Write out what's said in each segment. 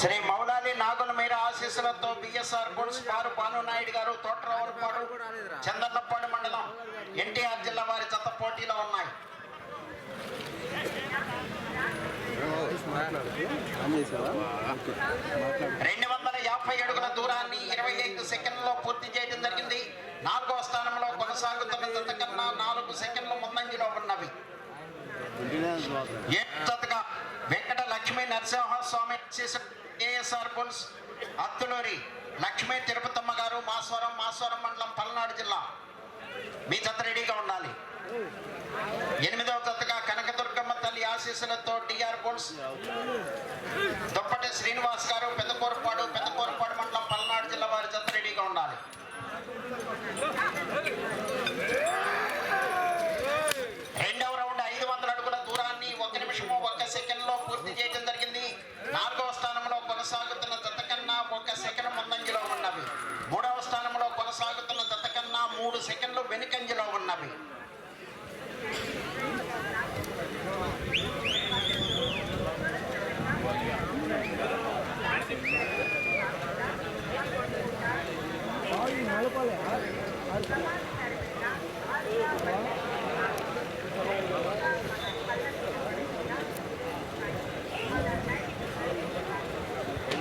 శ్రీ మౌలాలి నాగుల మీర ఆశీస్సులతో BSR bulls పారు భానునాయుడు గారు తోటరావులపాడు చందర్లపాడు మండలం ఎన్టీఆర్ జిల్లా వారి జత పోటీలో ఉన్నాయి. 250 అడుగుల దూరాన్ని 25 సెకండ్లలో పూర్తి చేయడం జరిగింది. 4వ స్థానంలో కొనసాగుతున్న జత కన్నా 4 సెకండ్ల ముందంజలో ఉన్నవి. జతగా వెంకట లక్ష్మీ నరసింహస్వామి ఏఎస్ఆర్ బుల్స్ అత్తులూరి లక్ష్మీ తిరుపతమ్మ గారు మాస్వరం మండలం పల్నాడు జిల్లా. మీ జత రెడీగా ఉండాలి. 8వ జతగా కనకదుర్గమ్మ తల్లి ఆశీస్సులతో టిఆర్ బుల్స్ దుప్పటి శ్రీనివాస్ గారు పెద్దకూరపాడు మండలం పల్నాడు జిల్లా వారి జత రెడీగా ఉండాలి. రెండవ రౌండ్ 500 అడుగుల దూరాన్ని 1 నిమిషము 1 సెకండ్లో పూర్తి చేయడం జరిగింది. 4వ స్థానంలో కొనసాగుతున్న జత కన్నా 1 సెకండ్ ముందంజలో ఉన్నవి. 3వ స్థానంలో కొనసాగుతున్న జత కన్నా 3 సెకండ్లు వెనుకంజలో ఉన్నవి.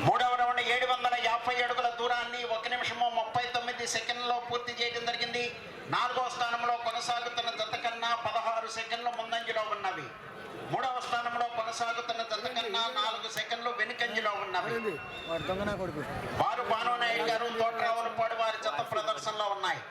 మూడవ రౌండ్ 750 అడుగుల దూరాన్ని 1 నిమిషము 39 సెకండ్లో పూర్తి చేయడం జరిగింది. 4వ స్థానంలో కొనసాగుతున్న జత కన్నా 16 సెకండ్లు ముందంజలో ఉన్నవి. 3వ స్థానంలో కొనసాగుతున్న జత కన్నా 4 సెకండ్లు వెనుకంజలో ఉన్నవి. వారు భానునాయుడు గారు తోటరావులపాడు వారి జత ప్రదర్శనలో ఉన్నాయి.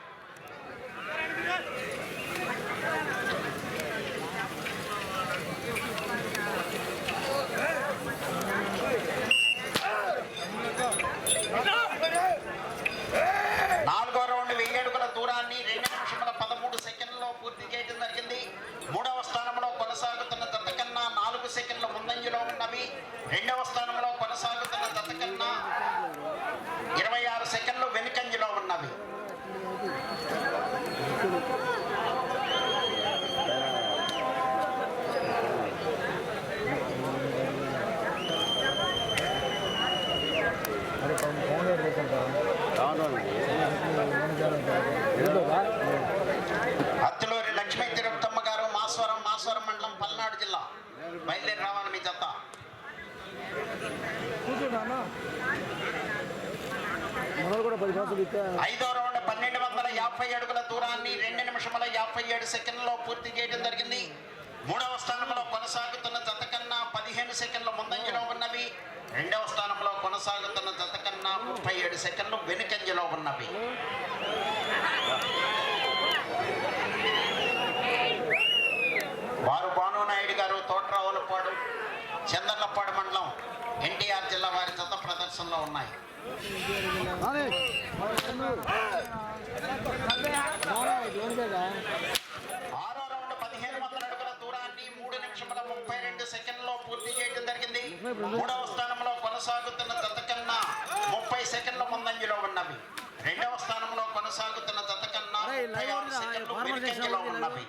నాలుగో రౌండ్ 1000 అడుగుల దూరాన్ని 2 నిమిషముల 13 సెకండ్లో పూర్తి చేయడం జరిగింది. 3వ స్థానంలో కొనసాగుతున్న జత కన్నా 4 సెకండ్ల ముందంజలో ఉన్నవి. 2వ స్థానంలో కొనసాగుతున్న జత కన్నా 26 సెకండ్లు వెనుకంజలో ఉన్నవి. అత్తులూరి లక్ష్మీ తిరుపతమ్మ గారు మాస్వరం మండలం పల్నాడు జిల్లా. బయలుదేరి రావాలి మీ జత. 5వ రౌండ్ 1250 అడుగుల దూరాన్ని 2 నిమిషముల 57 సెకండ్లో పూర్తి చేయడం జరిగింది. 3వ స్థానంలో కొనసాగుతున్న జత కన్నా 15 సెకండ్ల ముందంజలో ఉన్నవి. 2వ స్థానంలో కొనసాగుతున్న జత కన్నా 37 సెకండ్లు వెనుకంజలో ఉన్నవి. వారు భానునాయుడు గారు తోటరావులపాడు చందర్లపాడు మండలం ఎన్టీఆర్ జిల్లా వారి జత ప్రదర్శనలో ఉన్నాయి. 6వ రౌండ్ 1500 అడుగుల దూరాన్ని 3 నిమిషముల 32 సెకండ్లో పూర్తి చేయడం జరిగింది. 3వ స్థానంలో కొనసాగుతున్న జత కన్నా 30 సెకండ్ల ముందంజలో ఉన్నవి. 2వ స్థానంలో కొనసాగుతున్న జత కన్నా 36 సెకండ్లు వెనుకంజలో ఉన్నవి.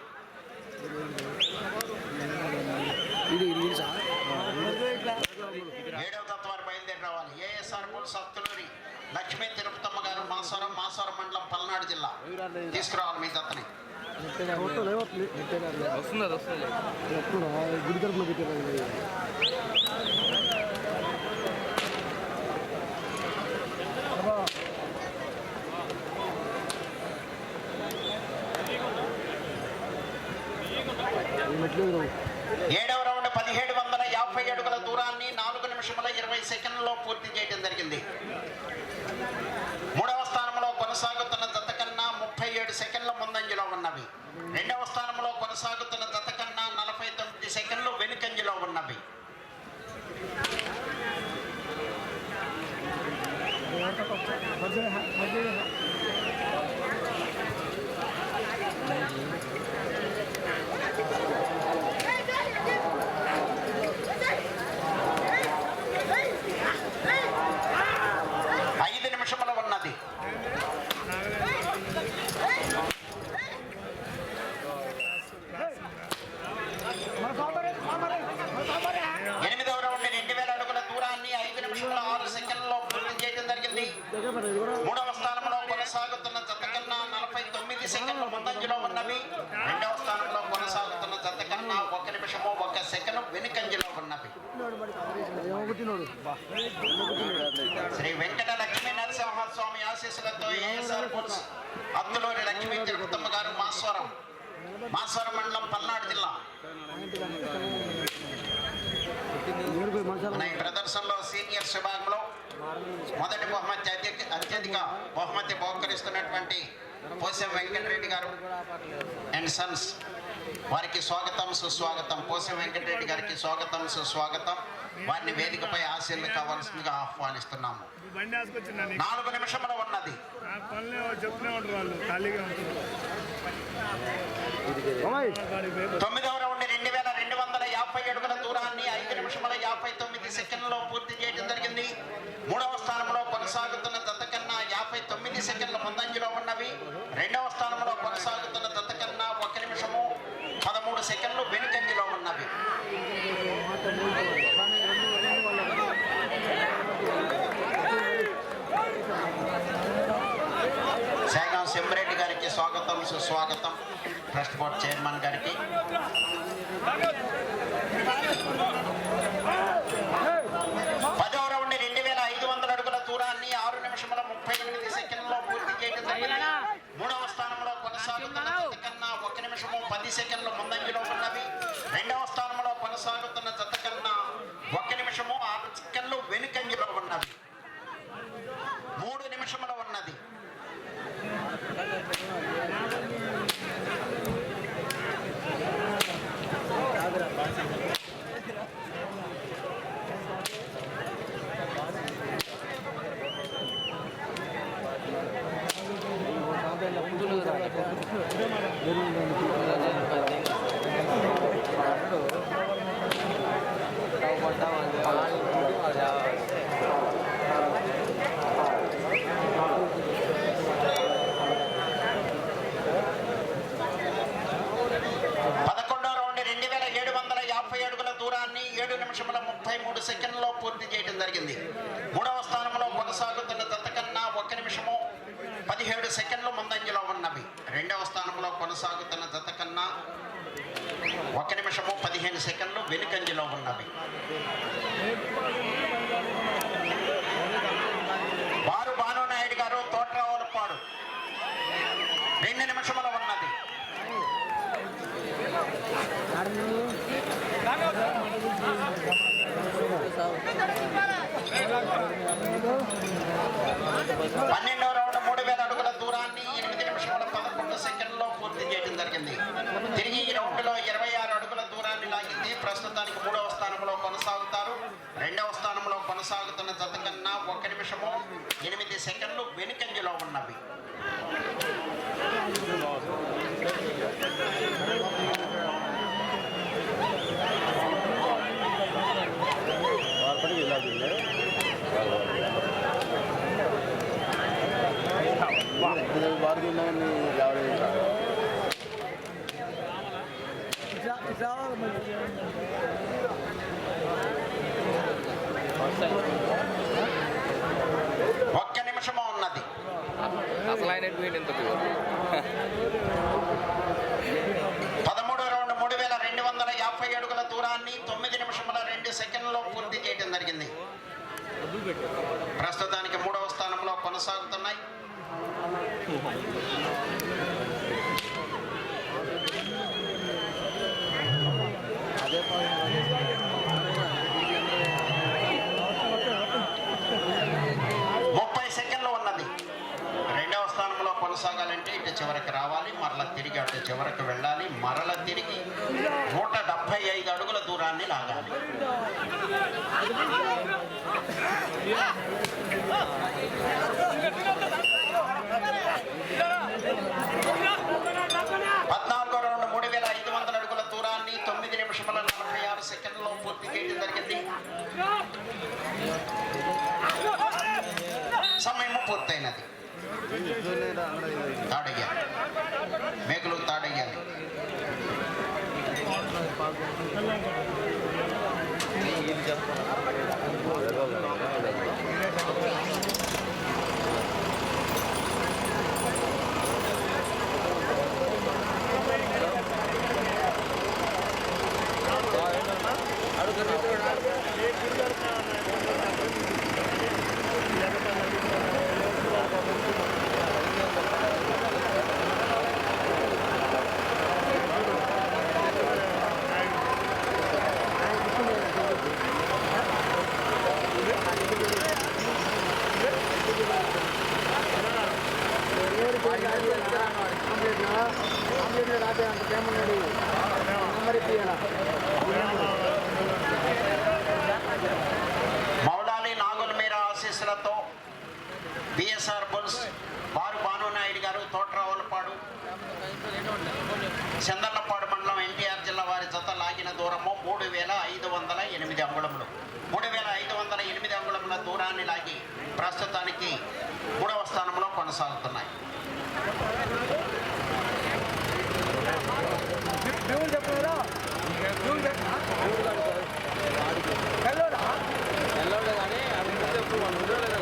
7వ జత వారు బయలుదేరి రావాలి. ఏఎస్ఆర్ బుల్స్ అత్తులూరి లక్ష్మీ తిరుపతమ్మ గారు మాస్వరం మండలం పల్నాడు జిల్లా. తీసుకురావాలి మీ జతని. గుడి తరపున పెట్టారు. 7వ రౌండ్ 1750 అడుగుల దూరాన్ని 4 నిమిషముల 20 సెకండ్లలో పూర్తి చేయడం జరిగింది. 3వ స్థానంలో కొనసాగుతున్న జత కన్నా 37 సెకండ్ల ముందంజలో ఉన్నవి. 2వ స్థానంలో కొనసాగుతున్న జత కన్నా 49 సెకండ్లు వెనుకంజలో ఉన్నవి. మూడవ స్థానంలో కొనసాగుతున్న జత కన్నా 49 సెకండ్లు ముందంజలో ఉన్నవి. రెండవ స్థానంలో కొనసాగుతున్న జత కన్నా 1 నిమిషము 1 సెకండ్ వెనుకంజలో ఉన్నవి. శ్రీ వెంకట లక్ష్మీ నరసింహస్వామి ఆశీస్సులతో ఏఎస్ఆర్ పుల్స్ అత్తులూరి లక్ష్మీ తిరుపతమ్మ గారు మాస్వరం మండలం పల్నాడు జిల్లా. మన ఈ ప్రదర్శనలో సీనియర్స్ విభాగంలో మొదటి బహుమతి అత్యధిక బహుమతి బహుకరిస్తున్నటువంటి పోసెం వెంకటరెడ్డి గారు అండ్ సన్స్ వారికి స్వాగతం సుస్వాగతం. పోసెం వెంకటరెడ్డి గారికి స్వాగతం సుస్వాగతం. వారిని వేదికపై ఆశీర్లు కావాల్సిందిగా ఆహ్వానిస్తున్నాము. 4 నిమిషముల ఉన్నది. 9వ రౌండ్ 2250 అడుగుల దూరాన్ని 5 నిమిషముల 59 సెకండ్లలో పూర్తి చేయడం జరిగింది. 3వ స్థానంలో కొనసాగుతున్న జత కన్నా 59 సెకండ్ల ముందంజలో ఉన్నవి. 2వ స్థానంలో కొనసాగుతున్న జత కన్నా 1 నిమిషము 13 సెకండ్లు వెనుకంజలో ఉన్నవి. శాగం సింహరెడ్డి గారికి స్వాగతం సుస్వాగతం. ట్రస్ట్ బోర్డ్ చైర్మన్ గారికి. 10వ రౌండ్ 2500 అడుగుల దూరాన్ని 6 నిమిషముల 38 సెకండ్లలో పూర్తి చేయడం జరిగింది. 3వ స్థానంలో కొనసాగుతున్న జత కన్నా 1 నిమిషము 10 సెకండ్లు ముందంజలో ఉన్నవి. 2వ స్థానంలో కొనసాగుతున్న జత కన్నా 1 నిమిషము 6 సెకండ్లు వెనుకంజలో ఉన్నవి. 3 నిమిషముల ఉన్నది. సెకండ్లో పూర్తి చేయడం జరిగింది. 3వ స్థానంలో కొనసాగుతున్న జత కన్నా 1 నిమిషము 17 సెకండ్లు ముందంజలో ఉన్నవి. 2వ స్థానంలో కొనసాగుతున్న జత కన్నా 1 నిమిషము 15 సెకండ్లు వెనుకంజలో ఉన్నవి. వారు భానునాయుడు గారు తోట్రావులపాడు 2 నిమిషముల ఉన్నది. పన్నెండవ రౌండ్ 3000 అడుగుల దూరాన్ని 8 నిమిషముల 11 సెకండ్లో పూర్తి చేయడం జరిగింది. తిరిగి ఈ రౌండ్లో 26 అడుగుల దూరాన్ని లాగింది. ప్రస్తుతానికి 3వ స్థానంలో కొనసాగుతారు. 2వ స్థానంలో కొనసాగుతున్న జత కన్నా 1 నిమిషము 8 సెకండ్లు వెనుకంజలో ఉన్నవి. ఒక్క నిమిషము ఉన్నది. అసలు 13వ రౌండ్ 3250 అడుగుల దూరాన్ని 9 నిమిషముల 2 సెకండ్లలో పూర్తి చేయడం జరిగింది. ప్రస్తుతానికి 3వ స్థానంలో కొనసాగుతున్నాయి. కొనసాగాలంటే ఇటు చివరికి రావాలి, మరల తిరిగి అటు చివరికి వెళ్ళాలి, మరల తిరిగి 175 అడుగుల దూరాన్ని లాగాలి. పద్నాలుగో రౌండ్ 3500 అడుగుల దూరాన్ని 9 నిమిషముల 46 సెకండ్లలో పూర్తి చేయడం జరిగింది. సమయం పూర్తయినది. తాడయ్యాలి, మేకలు తాడయ్యాలి. మౌలాలి నాగుల మీర ఆశీస్సులతో బిఎస్ఆర్ బుల్స్ వారు భానునాయుడు గారు తోట్రావులపాడు చందర్లపాడు మండలం ఎన్టీఆర్ జిల్లా వారి జత లాగిన దూరము 3508 అంగుళములు. 3508 అంగుళముల దూరాన్ని లాగి ప్రస్తుతానికి 3వ స్థానంలో కొనసాగుతున్నాయి.